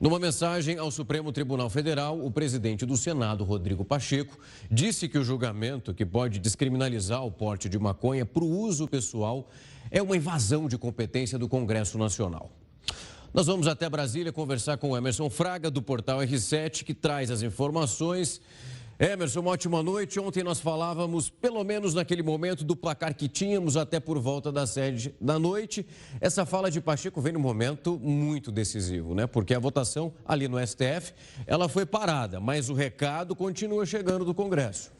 Numa mensagem ao Supremo Tribunal Federal, o presidente do Senado, Rodrigo Pacheco, disse que o julgamento que pode descriminalizar o porte de maconha para o uso pessoal é uma invasão de competência do Congresso Nacional. Nós vamos até Brasília conversar com o Emerson Fraga, do portal R7, que traz as informações. Emerson, uma ótima noite. Ontem nós falávamos, pelo menos naquele momento, do placar que tínhamos até por volta das 7 da noite. Essa fala de Pacheco vem num momento muito decisivo, né? Porque a votação ali no STF, ela foi parada, mas o recado continua chegando do Congresso.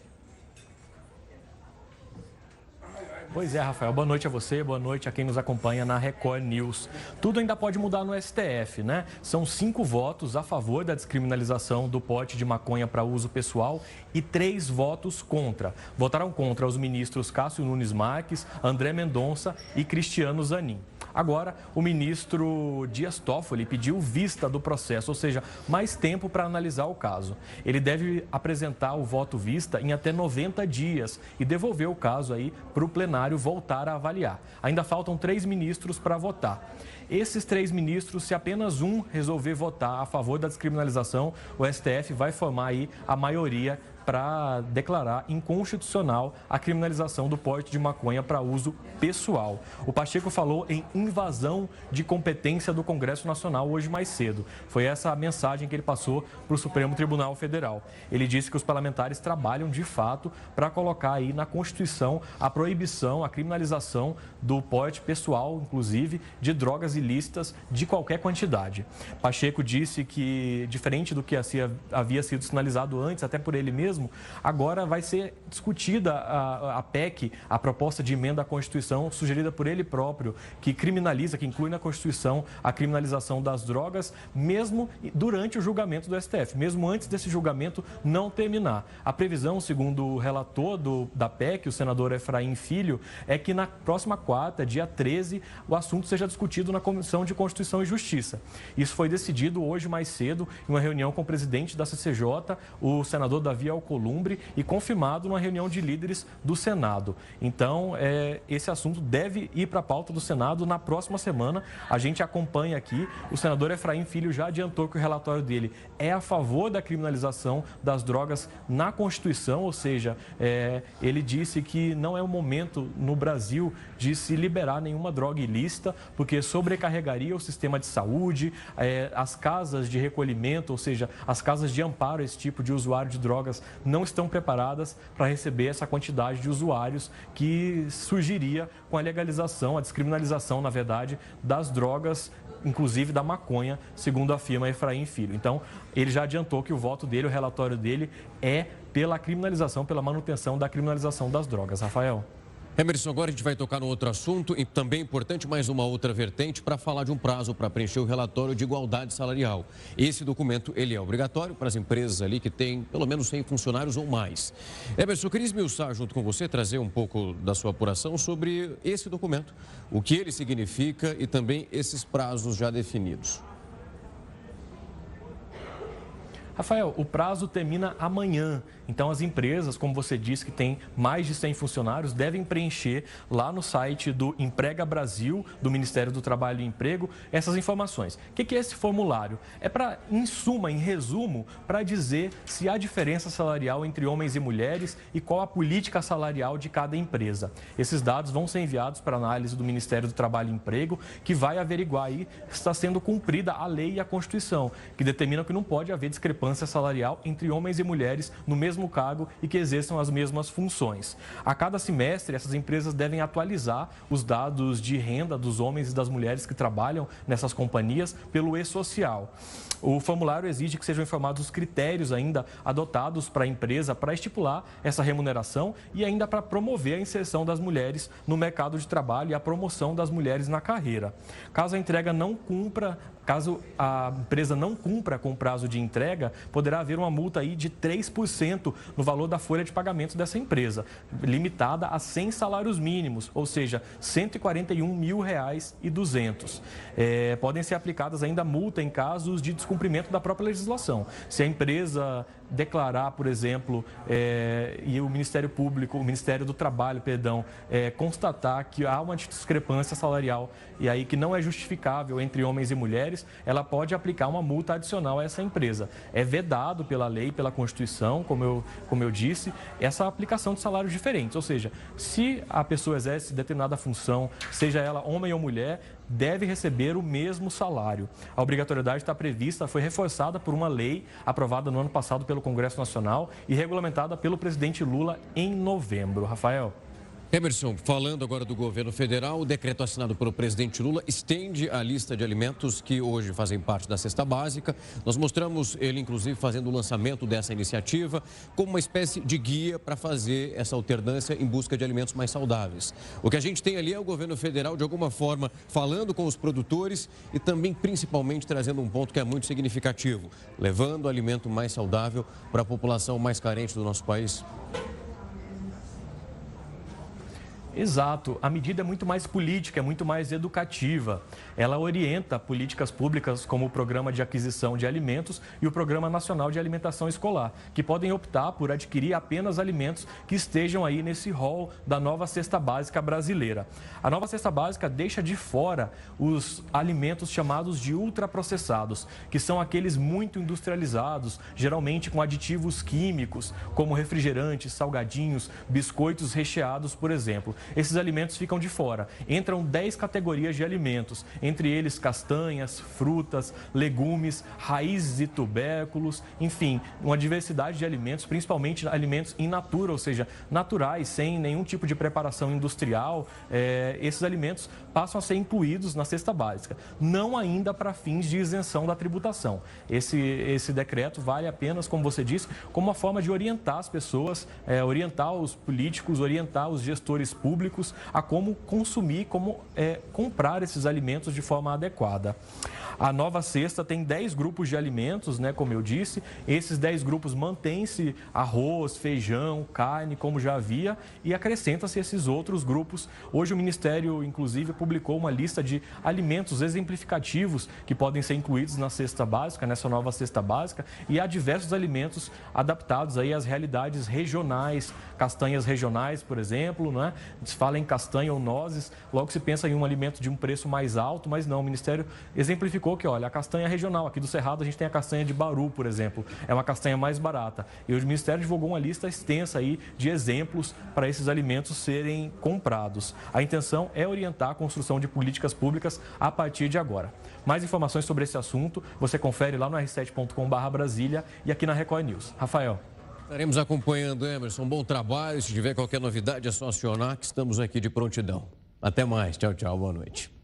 Pois é, Rafael. Boa noite a você, boa noite a quem nos acompanha na Record News. Tudo ainda pode mudar no STF, né? São 5 votos a favor da descriminalização do porte de maconha para uso pessoal e 3 votos contra. Votaram contra os ministros Cássio Nunes Marques, André Mendonça e Cristiano Zanin. Agora, o ministro Dias Toffoli pediu vista do processo, ou seja, mais tempo para analisar o caso. Ele deve apresentar o voto vista em até 90 dias e devolver o caso aí para o plenário voltar a avaliar. Ainda faltam 3 ministros para votar. Esses 3 ministros, se apenas um resolver votar a favor da descriminalização, o STF vai formar aí a maioria para declarar inconstitucional a criminalização do porte de maconha para uso pessoal. O Pacheco falou em invasão de competência do Congresso Nacional hoje mais cedo. Foi essa a mensagem que ele passou para o Supremo Tribunal Federal. Ele disse que os parlamentares trabalham de fato para colocar aí na Constituição a proibição, a criminalização do porte pessoal, inclusive, de drogas ilícitas de qualquer quantidade. Pacheco disse que, diferente do que havia sido sinalizado antes, até por ele mesmo, agora vai ser discutida a PEC, a proposta de emenda à Constituição, sugerida por ele próprio, que criminaliza, que inclui na Constituição a criminalização das drogas, mesmo durante o julgamento do STF, mesmo antes desse julgamento não terminar. A previsão, segundo o relator da PEC, o senador Efraim Filho, é que na próxima quarta, dia 13, o assunto seja discutido na Comissão de Constituição e Justiça. Isso foi decidido hoje mais cedo, em uma reunião com o presidente da CCJ, o senador Davi Alcolumbre, e confirmado numa reunião de líderes do Senado. Então, esse assunto deve ir para a pauta do Senado na próxima semana. A gente acompanha aqui. O senador Efraim Filho já adiantou que o relatório dele é a favor da criminalização das drogas na Constituição, ou seja, ele disse que não é o momento no Brasil de se liberar nenhuma droga ilícita, porque sobrecarregaria o sistema de saúde, as casas de recolhimento, ou seja, as casas de amparo a esse tipo de usuário de drogas não estão preparadas para receber essa quantidade de usuários que surgiria com a legalização, a descriminalização, na verdade, das drogas, inclusive da maconha, segundo afirma Efraim Filho. Então, ele já adiantou que o voto dele, o relatório dele, é pela criminalização, pela manutenção da criminalização das drogas. Rafael. Emerson, agora a gente vai tocar no outro assunto e também importante, mais uma outra vertente, para falar de um prazo para preencher o relatório de igualdade salarial. Esse documento, ele é obrigatório para as empresas ali que têm pelo menos 100 funcionários ou mais. Emerson, eu queria esmiuçar junto com você, trazer um pouco da sua apuração sobre esse documento, o que ele significa e também esses prazos já definidos. Rafael, o prazo termina amanhã. Então, as empresas, como você disse, que tem mais de 100 funcionários, devem preencher lá no site do Emprega Brasil, do Ministério do Trabalho e Emprego, essas informações. O que é esse formulário? É para, em suma, em resumo, para dizer se há diferença salarial entre homens e mulheres e qual a política salarial de cada empresa. Esses dados vão ser enviados para análise do Ministério do Trabalho e Emprego, que vai averiguar aí se está sendo cumprida a lei e a Constituição, que determinam que não pode haver discrepância salarial entre homens e mulheres no mesmo cargo e que exerçam as mesmas funções. A cada semestre, essas empresas devem atualizar os dados de renda dos homens e das mulheres que trabalham nessas companhias pelo e-social. O formulário exige que sejam informados os critérios ainda adotados para a empresa para estipular essa remuneração e ainda para promover a inserção das mulheres no mercado de trabalho e a promoção das mulheres na carreira. Caso a empresa não cumpra com o prazo de entrega, poderá haver uma multa aí de 3% no valor da folha de pagamento dessa empresa, limitada a 100 salários mínimos, ou seja, R$ 141.200. Podem ser aplicadas ainda multa em casos de descumprimento descumprimento da própria legislação. Se a empresa declarar, por exemplo, e o Ministério Público, o Ministério do Trabalho, constatar que há uma discrepância salarial e aí que não é justificável entre homens e mulheres, ela pode aplicar uma multa adicional a essa empresa. É vedado pela lei, pela Constituição, como eu disse, essa aplicação de salários diferentes. Ou seja, se a pessoa exerce determinada função, seja ela homem ou mulher, deve receber o mesmo salário. A obrigatoriedade está prevista, foi reforçada por uma lei aprovada no ano passado pelo Congresso Nacional e regulamentada pelo presidente Lula em novembro. Rafael. Emerson, falando agora do governo federal, o decreto assinado pelo presidente Lula estende a lista de alimentos que hoje fazem parte da cesta básica. Nós mostramos ele, inclusive, fazendo o lançamento dessa iniciativa como uma espécie de guia para fazer essa alternância em busca de alimentos mais saudáveis. O que a gente tem ali é o governo federal, de alguma forma, falando com os produtores e também, principalmente, trazendo um ponto que é muito significativo, levando alimento mais saudável para a população mais carente do nosso país. Exato. A medida é muito mais política, é muito mais educativa. Ela orienta políticas públicas como o Programa de Aquisição de Alimentos e o Programa Nacional de Alimentação Escolar, que podem optar por adquirir apenas alimentos que estejam aí nesse rol da nova cesta básica brasileira. A nova cesta básica deixa de fora os alimentos chamados de ultraprocessados, que são aqueles muito industrializados, geralmente com aditivos químicos, como refrigerantes, salgadinhos, biscoitos recheados, por exemplo. Esses alimentos ficam de fora. Entram 10 categorias de alimentos, entre eles castanhas, frutas, legumes, raízes e tubérculos, enfim, uma diversidade de alimentos, principalmente alimentos in natura, ou seja, naturais, sem nenhum tipo de preparação industrial. Esses alimentos passam a ser incluídos na cesta básica, não ainda para fins de isenção da tributação. Esse decreto vale apenas, como você disse, como uma forma de orientar as pessoas, orientar os políticos, orientar os gestores públicos a como consumir, como comprar esses alimentos de forma adequada. A nova cesta tem 10 grupos de alimentos, como eu disse. Esses 10 grupos mantêm-se arroz, feijão, carne, como já havia, e acrescenta-se esses outros grupos. Hoje o Ministério, inclusive, publicou uma lista de alimentos exemplificativos que podem ser incluídos na cesta básica, nessa nova cesta básica, e há diversos alimentos adaptados aí às realidades regionais, castanhas regionais, por exemplo, Se fala em castanha ou nozes, logo se pensa em um alimento de um preço mais alto, mas não, o Ministério exemplificou que, olha, a castanha regional, aqui do Cerrado a gente tem a castanha de Baru, por exemplo, é uma castanha mais barata. E o Ministério divulgou uma lista extensa aí de exemplos para esses alimentos serem comprados. A intenção é orientar a construção de políticas públicas a partir de agora. Mais informações sobre esse assunto você confere lá no r7.com/Brasília e aqui na Record News. Rafael. Estaremos acompanhando, Emerson. Bom trabalho. Se tiver qualquer novidade, é só acionar que estamos aqui de prontidão. Até mais. Tchau, tchau. Boa noite.